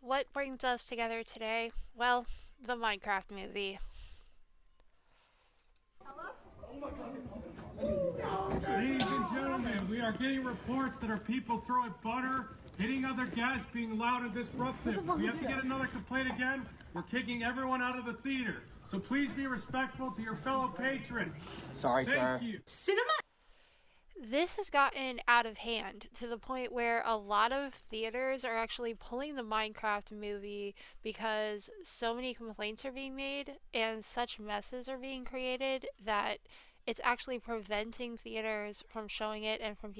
What brings us together today? Well, the Minecraft movie. Ladies and gentlemen, we are getting reports that our people throwing butter, hitting other guests, being loud and disruptive. If we have to get another complaint again, we're kicking everyone out of the theater. So please be respectful to your fellow patrons. Sorry, sir. Thank you. Cinema. This has gotten out of hand to the point where a lot of theaters are actually pulling the Minecraft movie because so many complaints are being made and such messes are being created that it's actually preventing theaters from showing it and from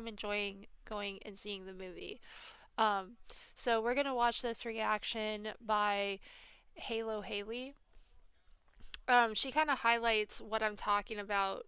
enjoying going and seeing the movie. So we're gonna watch this reaction by Halo Haley. She kind of highlights what I'm talking about.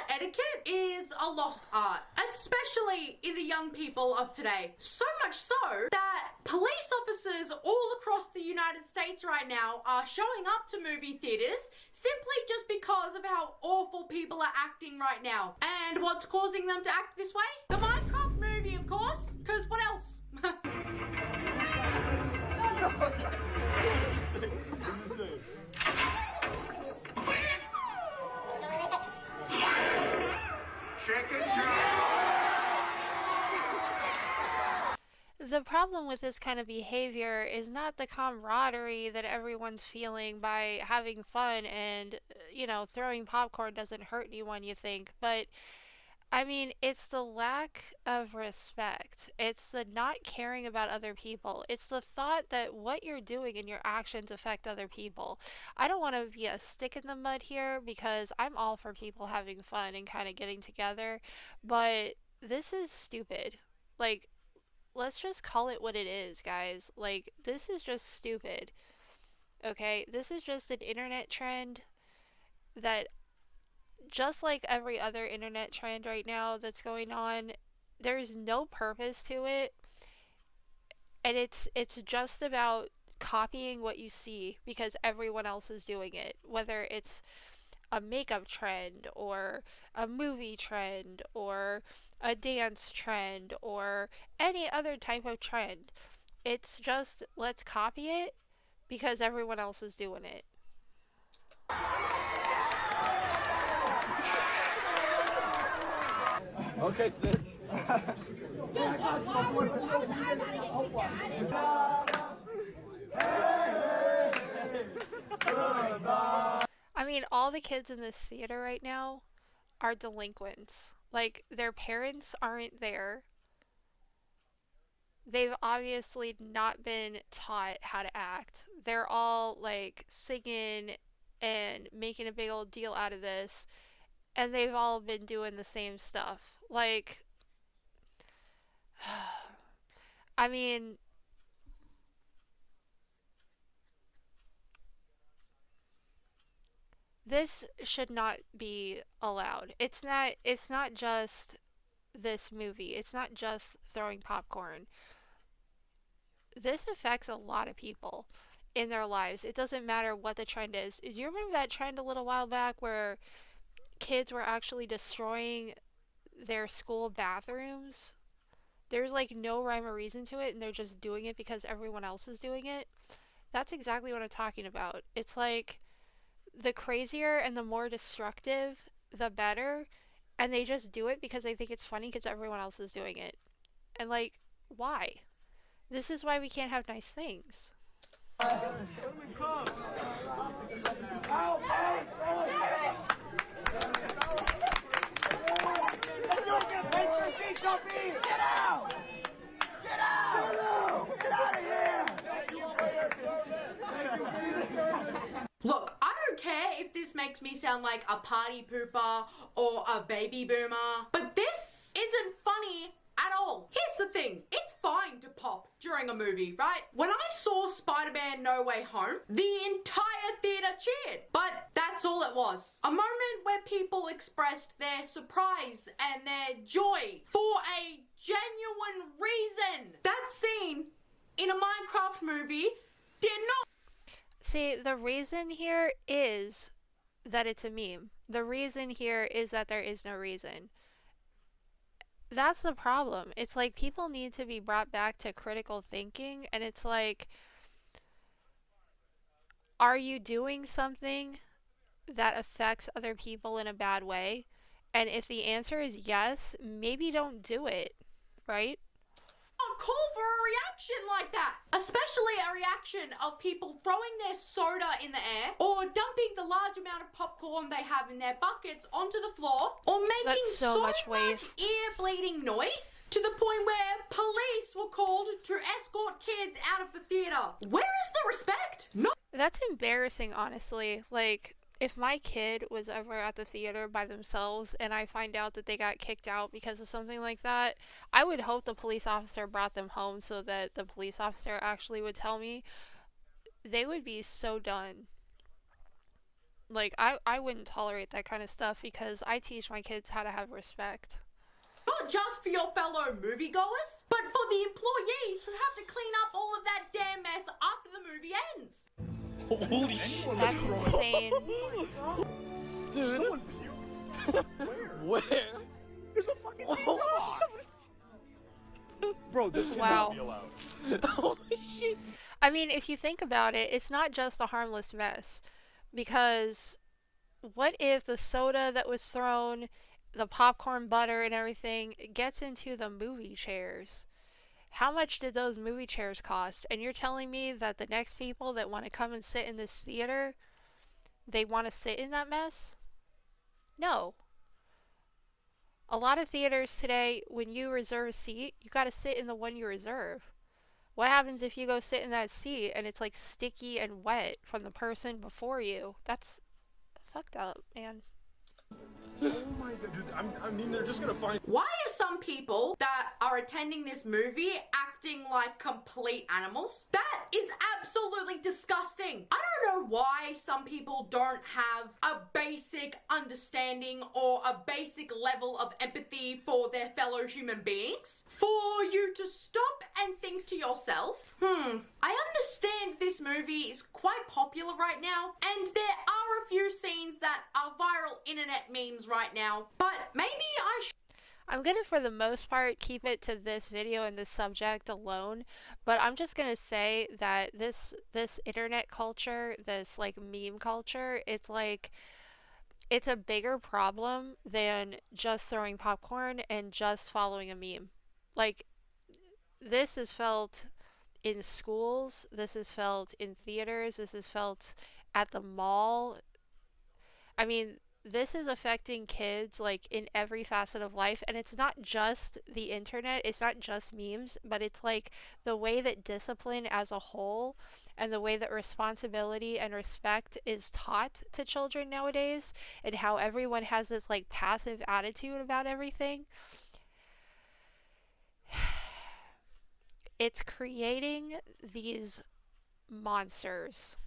Etiquette is a lost art, especially in the young people of today. So much so that police officers all across the United States right now are showing up to movie theaters simply just because of how awful people are acting right now. And what's causing them to act this way? The Minecraft movie, of course, because what else? The problem with this kind of behavior is not the camaraderie that everyone's feeling by having fun and, throwing popcorn doesn't hurt anyone, you think, but I mean, it's the lack of respect. It's the not caring about other people. It's the thought that what you're doing and your actions affect other people. I don't want to be a stick in the mud here because I'm all for people having fun and kind of getting together, but this is stupid. Like, let's just call it what it is, guys. Like, this is just stupid. Okay? This is just an internet trend that, just like every other internet trend right now that's going on, there's no purpose to it. And it's just about copying what you see because everyone else is doing it. Whether it's a makeup trend or a movie trend or a dance trend or any other type of trend. It's just let's copy it because everyone else is doing it. Okay, Stitch. I mean, all the kids in this theater right now are delinquents. Like, their parents aren't there. They've obviously not been taught how to act. They're all, like, singing and making a big old deal out of this, and they've all been doing the same stuff. Like, I mean, this should not be allowed. It's not just this movie. It's not just throwing popcorn. This affects a lot of people in their lives. It doesn't matter what the trend is. Do you remember that trend a little while back where kids were actually destroying their school bathrooms? There's like no rhyme or reason to it and they're just doing it because everyone else is doing it. That's exactly what I'm talking about. It's like the crazier and the more destructive, the better. And they just do it because they think it's funny because everyone else is doing it. And like, why? This is why we can't have nice things. Look, I don't care if this makes me sound like a party pooper or a baby boomer, but this isn't funny at all. Here's the thing, it's fine to pop during a movie, right? When I saw Spider-Man No Way Home, the entire theater cheered, but that's all it was. A moment where people expressed their surprise and their joy for a genuine reason. That scene in a Minecraft movie did not. See, the reason here is that it's a meme. The reason here is that there is no reason. That's the problem. It's like people need to be brought back to critical thinking, and it's like, are you doing something that affects other people in a bad way? And if the answer is yes, maybe don't do it, right? Not call for a reaction like that. Especially a reaction of people throwing their soda in the air or dumping the large amount of popcorn they have in their buckets onto the floor or making That's so much waste. ear bleeding noise to the point where police were called to escort kids out of the theater. Where is the respect? No. That's embarrassing, honestly. Like, if my kid was ever at the theater by themselves and I find out that they got kicked out because of something like that, I would hope the police officer brought them home so that the police officer actually would tell me. They would be so done. Like, I wouldn't tolerate that kind of stuff because I teach my kids how to have respect. Not just for your fellow moviegoers, but for the employees who have to clean up all of that damn mess after the movie ends. Holy shit. That's insane. Dude. Someone puked? Where? There's a fucking pizza box! Bro, this Wow. cannot be allowed. Holy shit. I mean, if you think about it, it's not just a harmless mess. Because what if the soda that was thrown, the popcorn butter and everything, gets into the movie chairs? How much did those movie chairs cost? And you're telling me that the next people that want to come and sit in this theater, they want to sit in that mess? No. A lot of theaters today, when you reserve a seat, you got to sit in the one you reserve. What happens if you go sit in that seat and it's like sticky and wet from the person before you? That's fucked up, man. Oh my god, dude, I mean, they're just gonna find. Why are some people that are attending this movie acting like complete animals? That is absolutely disgusting. I don't know why some people don't have a basic understanding or a basic level of empathy for their fellow human beings. For you to stop and think to yourself, I understand this movie is quite popular right now, and there are a few scenes that are viral internet memes right now, but maybe I should. I'm gonna, for the most part, keep it to this video and this subject alone, but I'm just gonna say that this internet culture, this like meme culture, it's a bigger problem than just throwing popcorn and just following a meme. Like, this is felt in schools, this is felt in theaters, this is felt at the mall. I mean, this is affecting kids like in every facet of life, and it's not just the internet, it's not just memes, but it's like the way that discipline as a whole and the way that responsibility and respect is taught to children nowadays, and how everyone has this like passive attitude about everything. It's creating these monsters.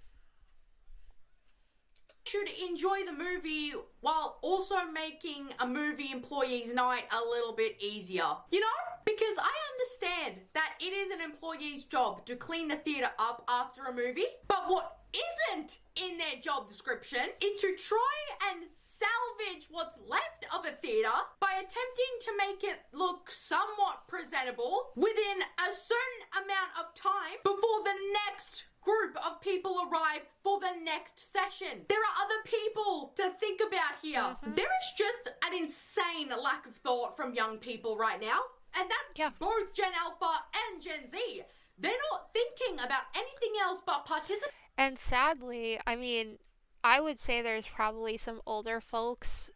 Should enjoy the movie while also making a movie employee's night a little bit easier. You know? Because I understand that it is an employee's job to clean the theater up after a movie, but what isn't in their job description is to try and salvage what's left of a theater by attempting to make it look somewhat presentable within a certain amount of time before the next group of people arrive for the next session. There are other people to think about here. There is just an insane lack of thought from young people right now. And that's both Gen Alpha and Gen Z. They're not thinking about anything else but participation. And sadly, I mean, I would say there's probably some older folks,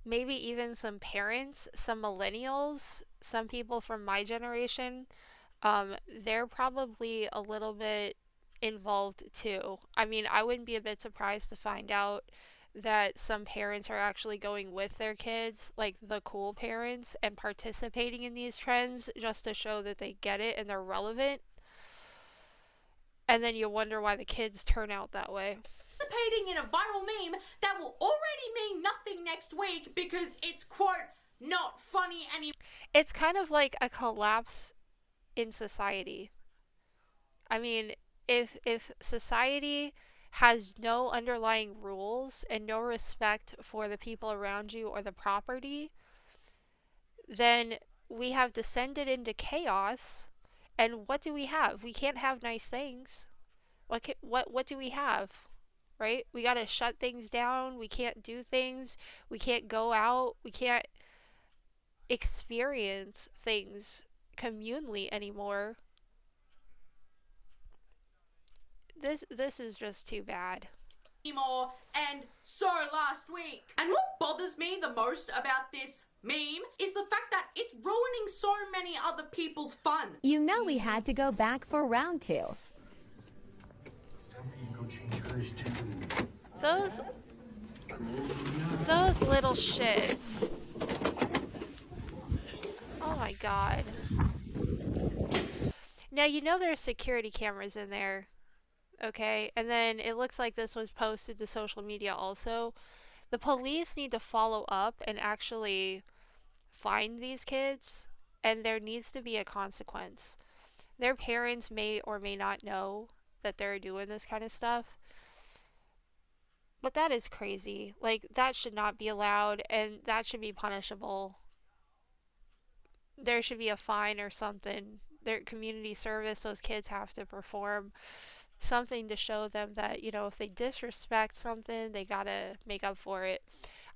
maybe even some parents, some millennials, some people from my generation. They're probably a little bit involved too. I mean, I wouldn't be a bit surprised to find out that some parents are actually going with their kids, like the cool parents, and participating in these trends just to show that they get it and they're relevant. And then you wonder why the kids turn out that way. Participating in a viral meme that will already mean nothing next week because it's, quote, not funny anymore. It's kind of like a collapse in society. I mean, if society has no underlying rules and no respect for the people around you or the property, then We have descended into chaos, and what do we have? We can't have nice things. What do we have? Right? We got to shut things down. We can't do things. We can't go out. We can't experience things communally anymore. This is just too bad. Anymore, and so last week. And what bothers me the most about this meme is the fact that it's ruining so many other people's fun. You know we had to go back for round 2. Those little shits. Oh my god. Now you know there's security cameras in there. Okay, and then it looks like this was posted to social media also. The police need to follow up and actually find these kids, and there needs to be a consequence. Their parents may or may not know that they're doing this kind of stuff, but that is crazy. Like, that should not be allowed, and that should be punishable. There should be a fine or something. Their community service, those kids have to perform something to show them that, you know, if they disrespect something, they gotta make up for it.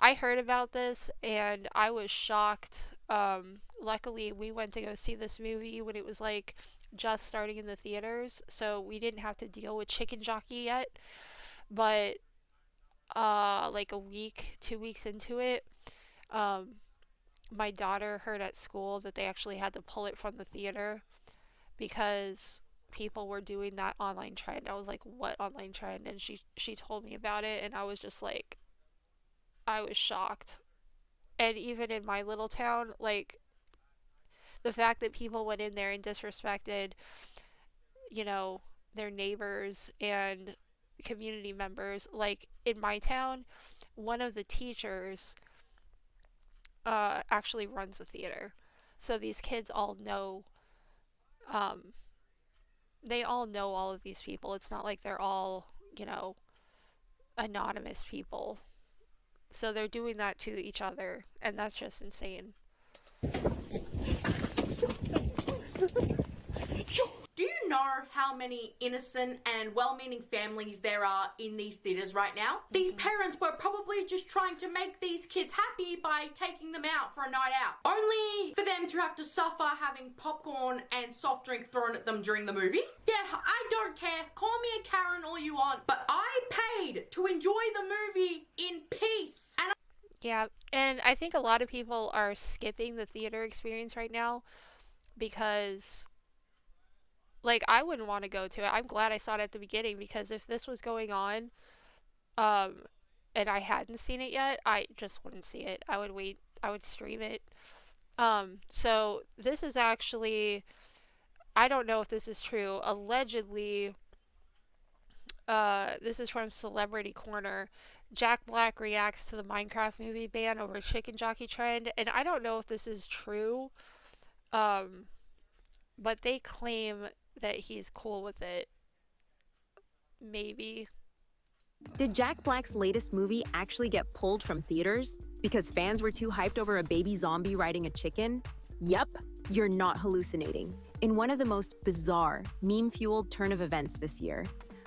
I heard about this and I was shocked. Luckily, we went to go see this movie when it was like just starting in the theaters, so we didn't have to deal with chicken jockey yet. But like a week, 2 weeks into it, my daughter heard at school that they actually had to pull it from the theater because people were doing that online trend. I was like, what online trend? And she told me about it, and I was just like, I was shocked. And even in my little town, like, the fact that people went in there and disrespected, you know, their neighbors and community members. Like, in my town, one of the teachers actually runs a theater. So these kids all know, they all know all of these people. It's not like they're all, you know, anonymous people. So they're doing that to each other, and that's just insane. Do you know how many innocent and well-meaning families there are in these theaters right now? These parents were probably just trying to make these kids happy by taking them out for a night out, only for them to have to suffer having popcorn and soft drink thrown at them during the movie. Yeah, I don't care. Call me a Karen all you want, but I paid to enjoy the movie in peace. And Yeah, and I think a lot of people are skipping the theater experience right now because, like, I wouldn't want to go to it. I'm glad I saw it at the beginning, because if this was going on, and I hadn't seen it yet, I just wouldn't see it. I would wait. I would stream it. So this is actually, I don't know if this is true. Allegedly, this is from Celebrity Corner. Jack Black reacts to the Minecraft movie ban over chicken jockey trend, and I don't know if this is true, but they claim that he's cool with it. Maybe. Did Jack Black's latest movie actually get pulled from theaters because fans were too hyped over a baby zombie riding a chicken? Yep, you're not hallucinating. In one of the most bizarre, meme-fueled turn of events this year,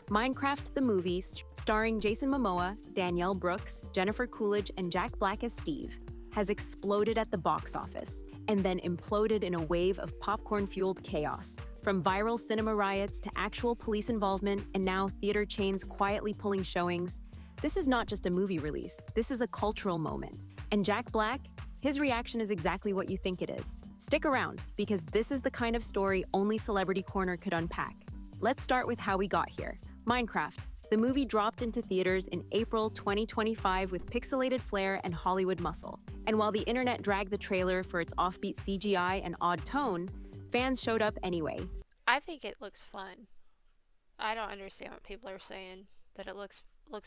Minecraft the movie, starring Jason Momoa, Danielle Brooks, Jennifer Coolidge, and Jack Black as Steve, has exploded at the box office and then imploded in a wave of popcorn-fueled chaos. From viral cinema riots to actual police involvement and now theater chains quietly pulling showings, this is not just a movie release, this is a cultural moment. And Jack Black, his reaction is exactly what you think it is. Stick around, because this is the kind of story only Celebrity Corner could unpack. Let's start with how we got here. Minecraft. The movie dropped into theaters in April 2025 with pixelated flair and Hollywood muscle. And while the internet dragged the trailer for its offbeat CGI and odd tone, fans showed up anyway. I think it looks fun. I don't understand what people are saying, that it looks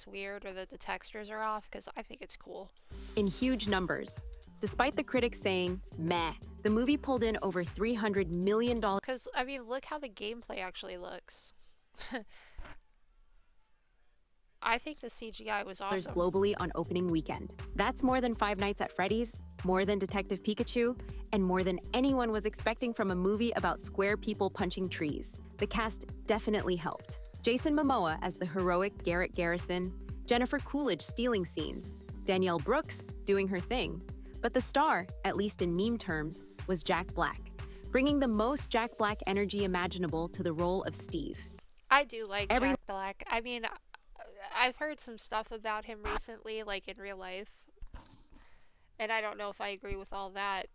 weird or that the textures are off, because I think it's cool. In huge numbers. Despite the critics saying, meh, the movie pulled in over $300 million. Because, I mean, look how the gameplay actually looks. I think the CGI was awesome. globally on opening weekend. That's more than Five Nights at Freddy's, more than Detective Pikachu, and more than anyone was expecting from a movie about square people punching trees. The cast definitely helped. Jason Momoa as the heroic Garrett Garrison, Jennifer Coolidge stealing scenes, Danielle Brooks doing her thing. But the star, at least in meme terms, was Jack Black, bringing the most Jack Black energy imaginable to the role of Steve. I do like Jack Black. I mean, I've heard some stuff about him recently, like in real life, and I don't know if I agree with all that.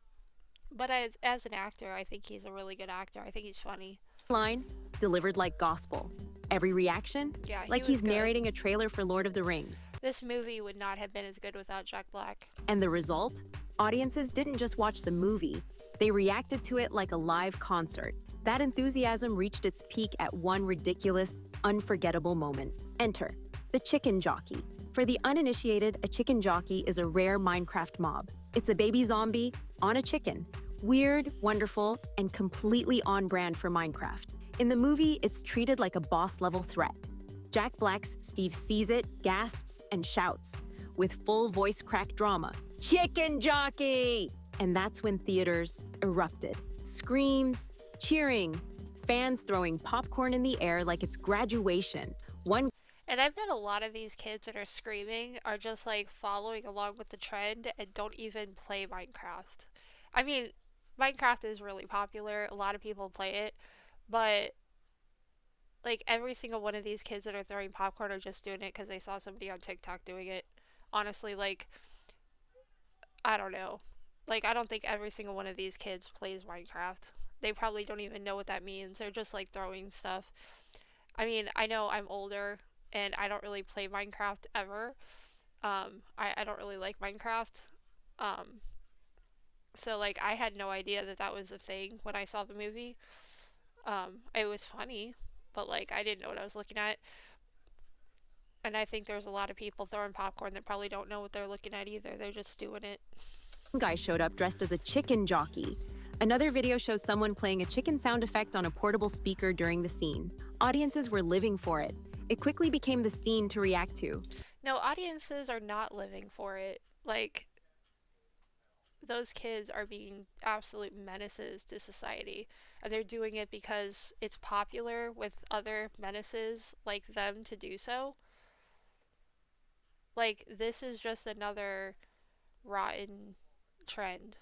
But as an actor, I think he's a really good actor. I think he's funny. Line delivered like gospel. Every reaction, Yeah, like was he's good. narrating a trailer for Lord of the Rings. This movie would not have been as good without Jack Black. And the result? Audiences didn't just watch the movie, they reacted to it like a live concert. That enthusiasm reached its peak at one ridiculous, unforgettable moment. Enter the chicken jockey. For the uninitiated, a chicken jockey is a rare Minecraft mob. It's a baby zombie on a chicken. Weird, wonderful, and completely on brand for Minecraft. In the movie, it's treated like a boss-level threat. Jack Black's Steve sees it, gasps, and shouts, with full voice crack drama, "Chicken jockey!" And that's when theaters erupted. Screams, cheering, fans throwing popcorn in the air like it's graduation. And I bet a lot of these kids that are screaming are just like following along with the trend and don't even play Minecraft. I mean, Minecraft is really popular. A lot of people play it, but like every single one of these kids that are throwing popcorn are just doing it because they saw somebody on TikTok doing it. Honestly, like, I don't know. Like, I don't think every single one of these kids plays Minecraft. They probably don't even know what that means. They're just like throwing stuff. I mean, I know I'm older and I don't really play Minecraft ever. I don't really like Minecraft. So like I had no idea that that was a thing when I saw the movie. It was funny, but like I didn't know what I was looking at. And I think there's a lot of people throwing popcorn that probably don't know what they're looking at either. They're just doing it. Guy showed up dressed as a chicken jockey. Another video shows someone playing a chicken sound effect on a portable speaker during the scene. Audiences were living for it. It quickly became the scene to react to. No, audiences are not living for it. Like, those kids are being absolute menaces to society. And they're doing it because it's popular with other menaces like them to do so. Like, this is just another rotten trend.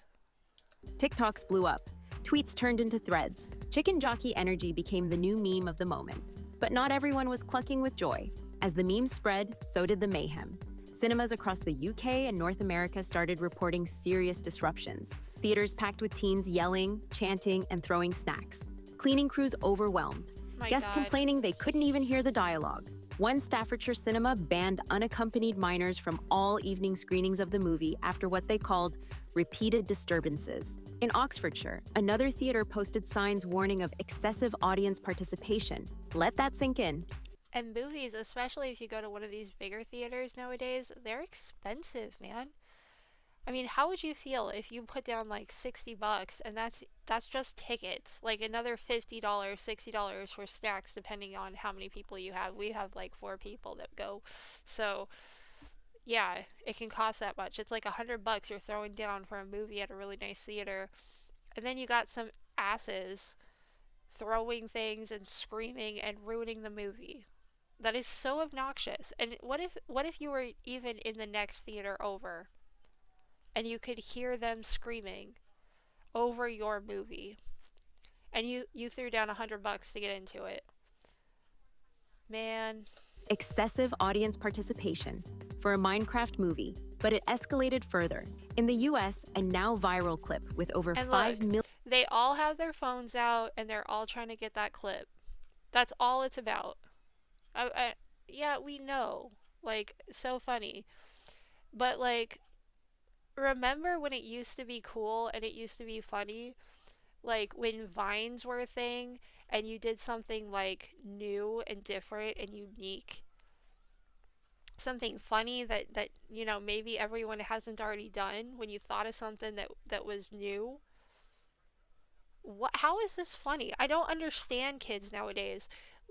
TikToks blew up. Tweets turned into threads. Chicken jockey energy became the new meme of the moment. But not everyone was clucking with joy. As the memes spread, so did the mayhem. Cinemas across the UK and North America started reporting serious disruptions. Theaters packed with teens yelling, chanting, and throwing snacks. Cleaning crews overwhelmed. My Guests God. complaining they couldn't even hear the dialogue. One Staffordshire cinema banned unaccompanied minors from all evening screenings of the movie after what they called repeated disturbances. In Oxfordshire, another theater posted signs warning of excessive audience participation. Let that sink in. And movies, especially if you go to one of these bigger theaters nowadays, they're expensive, man. I mean, how would you feel if you put down like $60 and that's just tickets, like another $50, $60 for snacks depending on how many people you have. We have like 4 people that go. So, yeah, it can cost that much. It's like $100 you're throwing down for a movie at a really nice theater. And then you got some asses throwing things and screaming and ruining the movie. That is so obnoxious. And what if you were even in the next theater over and you could hear them screaming over your movie and you threw down $100 to get into it? Man. Excessive audience participation for a Minecraft movie, but it escalated further. In the US, a now viral clip with over And 5 look, million. they all have their phones out and they're all trying to get that clip. That's all it's about. Yeah, we know. Like, so funny. But, like, remember when it used to be cool and it used to be funny? Like, when Vines were a thing and you did something, like, new and different and unique. Something funny that you know, maybe everyone hasn't already done when you thought of something that was new. How is this funny? I don't understand kids nowadays.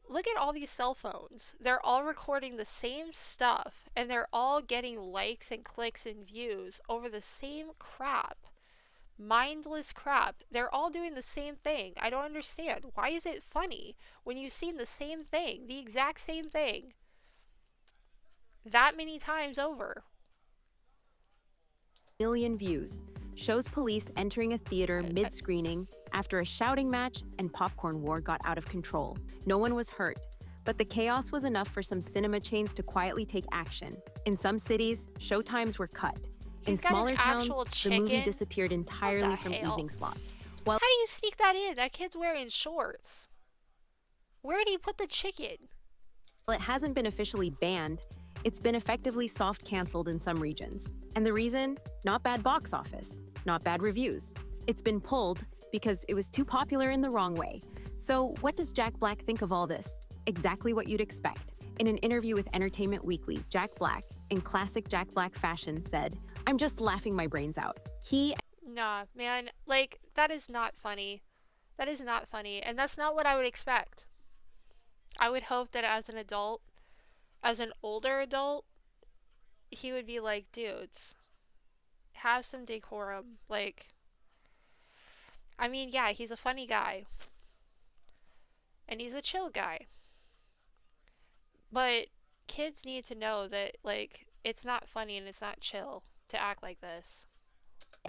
look at all these cell phones. They're all recording the same stuff, and they're all getting likes and clicks and views over the same crap. Mindless crap. They're all doing the same thing. I don't understand. Why is it funny when you've seen the same thing, the exact same thing, that many times over? Million views shows police entering a theater mid-screening after a shouting match and popcorn war got out of control. No one was hurt, but the chaos was enough for some cinema chains to quietly take action. In some cities, showtimes were cut. In He's got an smaller towns, actual the movie chicken? disappeared What entirely the from hell? evening slots. While How do you sneak that in? That kid's wearing shorts. Where did he put the chicken? it hasn't been officially banned, it's been effectively soft canceled in some regions. And the reason? Not bad box office, not bad reviews. It's been pulled because it was too popular in the wrong way. So what does Jack Black think of all this? Exactly what you'd expect. In an interview with Entertainment Weekly, Jack Black, in classic Jack Black fashion, said, "I'm just laughing my brains out." He Nah, man. Like, that is not funny. That is not funny. And that's not what I would expect. I would hope that as an adult, as an older adult, he would be like, dudes, have some decorum. Like, I mean, yeah, he's a funny guy. And he's a chill guy. But kids need to know that, like, it's not funny and it's not chill to act like this.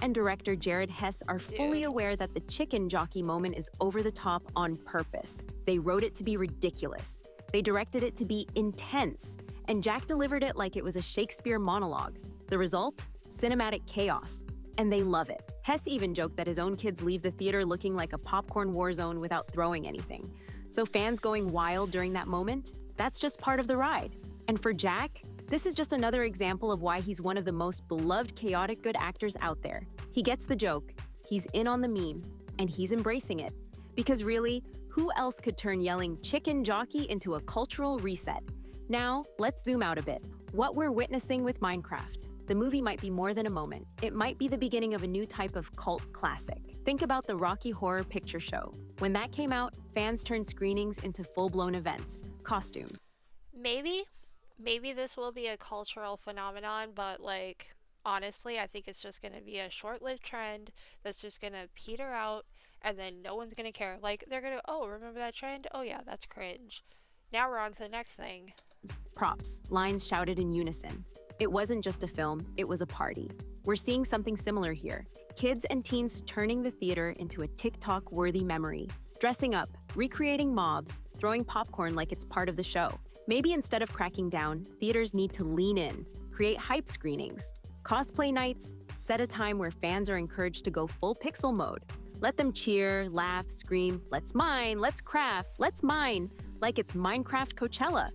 and director Jared Hess are fully Dude. aware that the chicken jockey moment is over the top on purpose. They wrote it to be ridiculous. They directed it to be intense. And Jack delivered it like it was a Shakespeare monologue. The result? Cinematic chaos. And they love it. Hess even joked that his own kids leave the theater looking like a popcorn war zone without throwing anything. So fans going wild during that moment? That's just part of the ride. And for Jack, this is just another example of why he's one of the most beloved chaotic good actors out there. He gets the joke, he's in on the meme, and he's embracing it. Because really, who else could turn yelling chicken jockey into a cultural reset? Now, let's zoom out a bit. What we're witnessing with Minecraft. The movie might be more than a moment. It might be the beginning of a new type of cult classic. Think about the Rocky Horror Picture Show. When that came out, fans turned screenings into full-blown events, costumes. Maybe this will be a cultural phenomenon, but like honestly, I think it's just going to be a short-lived trend that's just going to peter out and then no one's going to care. Like they're going to, "Oh, remember that trend? Oh yeah, that's cringe. Now we're on to the next thing." Props, lines shouted in unison. It wasn't just a film, it was a party. We're seeing something similar here. Kids and teens turning the theater into a TikTok-worthy memory. Dressing up, recreating mobs, throwing popcorn like it's part of the show. Maybe instead of cracking down, theaters need to lean in, create hype screenings, cosplay nights, set a time where fans are encouraged to go full pixel mode. Let them cheer, laugh, scream, "Let's mine, let's craft, let's mine," like it's Minecraft Coachella.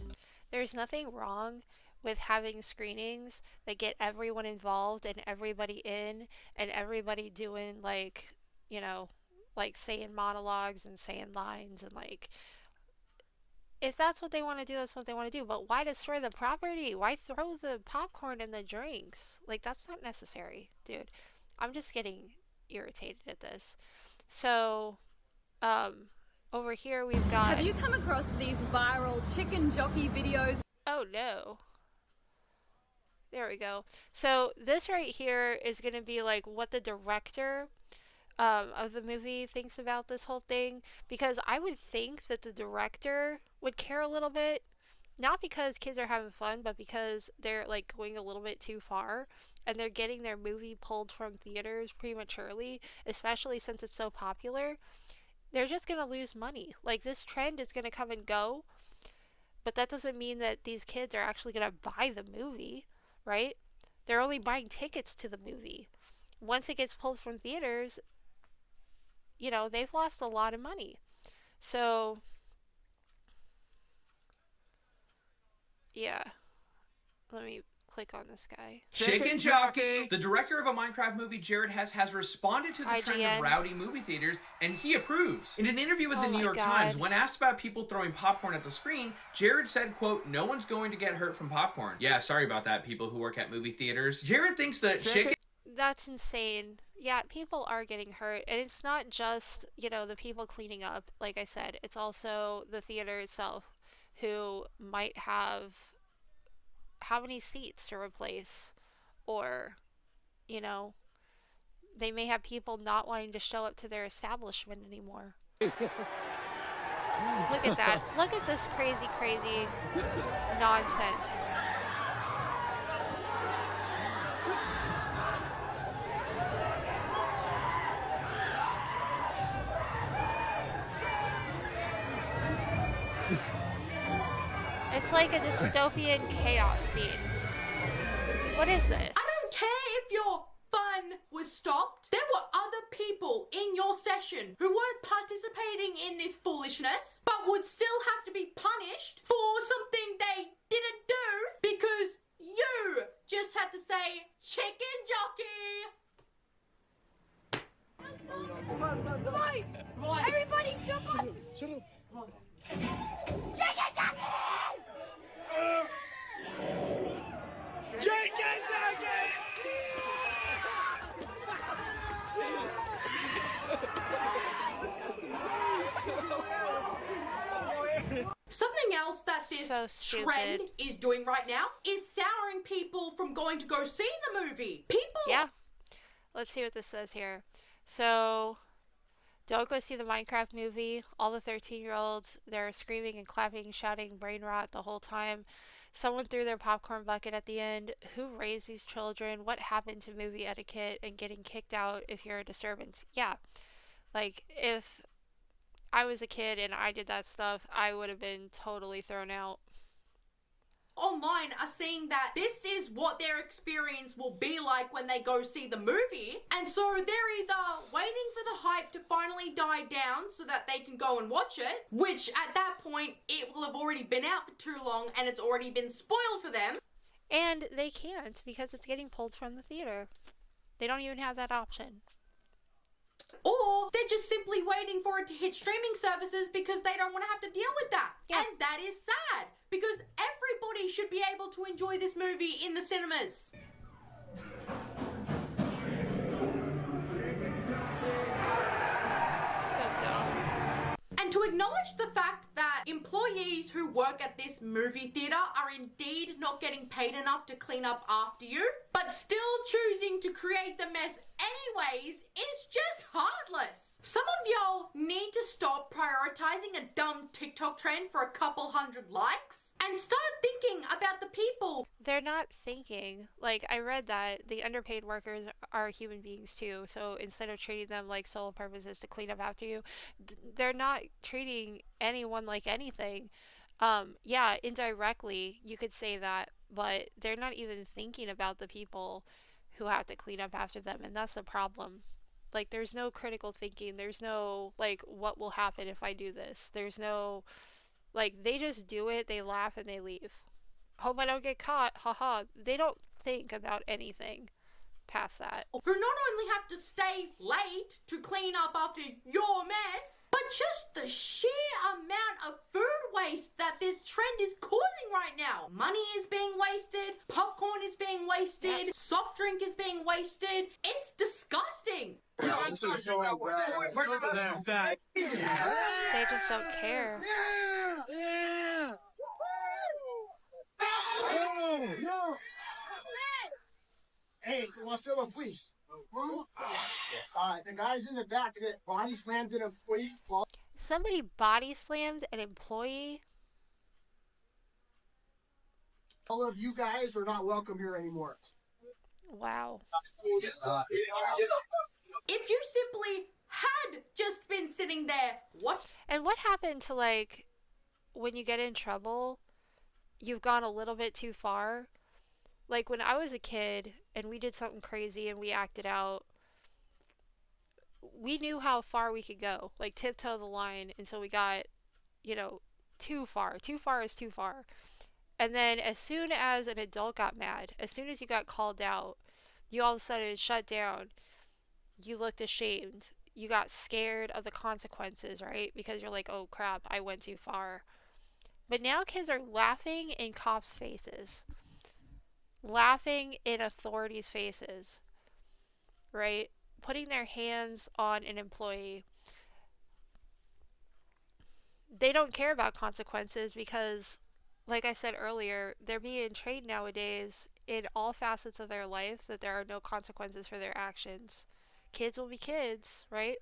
There's nothing wrong with having screenings that get everyone involved and everybody in and everybody doing like, you know, like saying monologues and saying lines and like if that's what they want to do, that's what they want to do. But why destroy the property? Why throw the popcorn and the drinks? Like, that's not necessary, dude. I'm just getting irritated at this. So, over here we've got... Have you come across these viral chicken jockey videos? Oh, no. There we go. So, this right here is going to be, like, what the director... of the movie thinks about this whole thing, because I would think that the director would care a little bit, not because kids are having fun, but because they're like going a little bit too far and they're getting their movie pulled from theaters prematurely, especially since it's so popular. They're just gonna lose money. Like, this trend is gonna come and go, but that doesn't mean that these kids are actually gonna buy the movie, right? They're only buying tickets to the movie. Once it gets pulled from theaters, you know, they've lost a lot of money. So, yeah. Let me click on this guy. Chicken Jockey! The director of a Minecraft movie, Jared Hess, has responded to the trend IGN. of rowdy movie theaters, and he approves. In an interview with Oh the New my York God. Times, when asked about people throwing popcorn at the screen, Jared said, quote, "No one's going to get hurt from popcorn." Yeah, sorry about that, people who work at movie theaters. Jared thinks that chicken... That's insane. Yeah, people are getting hurt, and it's not just, the people cleaning up, like I said, it's also the theater itself who might have how many seats to replace, or, you know, they may have people not wanting to show up to their establishment anymore. Look at that. Look at this crazy, crazy nonsense. It's like a dystopian chaos scene. What is this? I don't care if your fun was stopped. There were other people in your session who weren't participating in this foolishness, but would still have to be punished for something they didn't do because you just had to say chicken jockey. Everybody jump up! Shut up. Chicken jockey! Chicken nugget! Something else that this So trend stupid. is doing right now is souring people from going to go see the movie. People. Yeah. Let's see what this says here. So, don't go see the Minecraft movie. All the 13-year-olds, they're screaming and clapping, shouting brain rot the whole time. Someone threw their popcorn bucket at the end. Who raised these children? What happened to movie etiquette and getting kicked out if you're a disturbance? Yeah. Like, if I was a kid and I did that stuff, I would have been totally thrown out. Online are saying that this is what their experience will be like when they go see the movie, and so they're either waiting for the hype to finally die down so that they can go and watch it, which at that point it will have already been out for too long and it's already been spoiled for them. And they can't because it's getting pulled from the theater. They don't even have that option. Or they're just simply waiting for it to hit streaming services because they don't want to have to deal with that. Yeah. And that is sad because everybody should be able to enjoy this movie in the cinemas. So dumb. And to acknowledge the fact that employees who work at this movie theater are indeed not getting paid enough to clean up after you, but still choosing to create the mess anyways is just heartless. Some of y'all need to stop prioritizing a dumb TikTok trend for a couple hundred likes and start thinking about the people. They're not thinking. Like, I read that the underpaid workers are human beings too. So instead of treating them like sole purposes to clean up after you, they're not treating anyone like anything. Yeah, indirectly, you could say that, but they're not even thinking about the people who have to clean up after them, and that's the problem. Like, there's no critical thinking. There's no, like, what will happen if I do this? There's no, like, they just do it, they laugh, and they leave. Hope I don't get caught, haha. They don't think about anything past that. Who not only have to stay late to clean up after your mess, but just the sheer amount of food waste that this trend is causing right now. Money is being wasted, popcorn is being wasted, soft drink is being wasted. It's disgusting. This is so bad. They just don't care. Hey, Marcelo, please. The guys in the back that body slammed an employee. Somebody body slammed an employee? All of you guys are not welcome here anymore. Wow. If you simply had just been sitting there watching. And what happened to, like, when you get in trouble, you've gone a little bit too far? Like, when I was a kid and we did something crazy and we acted out, we knew how far we could go. Like, tiptoe the line until we got, too far. Too far is too far. And then as soon as an adult got mad, as soon as you got called out, you all of a sudden shut down. You looked ashamed. You got scared of the consequences, right? Because you're like, oh crap, I went too far. But now kids are laughing in cops' faces. Laughing in authorities' faces. Right? putting their hands on an employee, they don't care about consequences because, like I said earlier, they're being trained nowadays in all facets of their life that there are no consequences for their actions. Kids will be kids, right?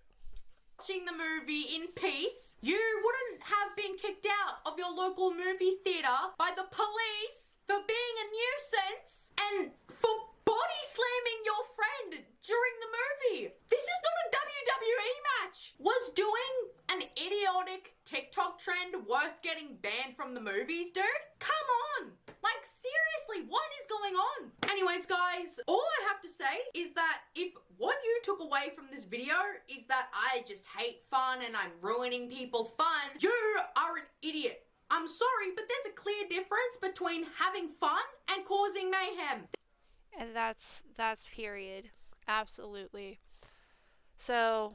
Watching the movie in peace, you wouldn't have been kicked out of your local movie theater by the police for being a nuisance and for body slamming your friend during the movie. This is not a WWE match. Was doing an idiotic TikTok trend worth getting banned from the movies, dude? Come on. Like, seriously, what is going on? Anyways, guys, all I have to say is that if what you took away from this video is that I just hate fun and I'm ruining people's fun, you are an idiot. I'm sorry, but there's a clear difference between having fun and causing mayhem. And that's period. Absolutely. So,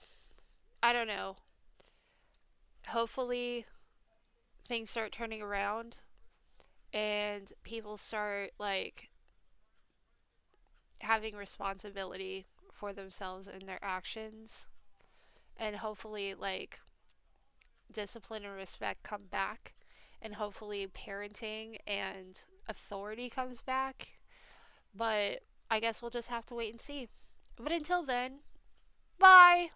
I don't know. Hopefully things start turning around and people start like having responsibility for themselves and their actions, and hopefully like discipline and respect come back, and hopefully parenting and authority comes back. But I guess we'll just have to wait and see. But until then, bye.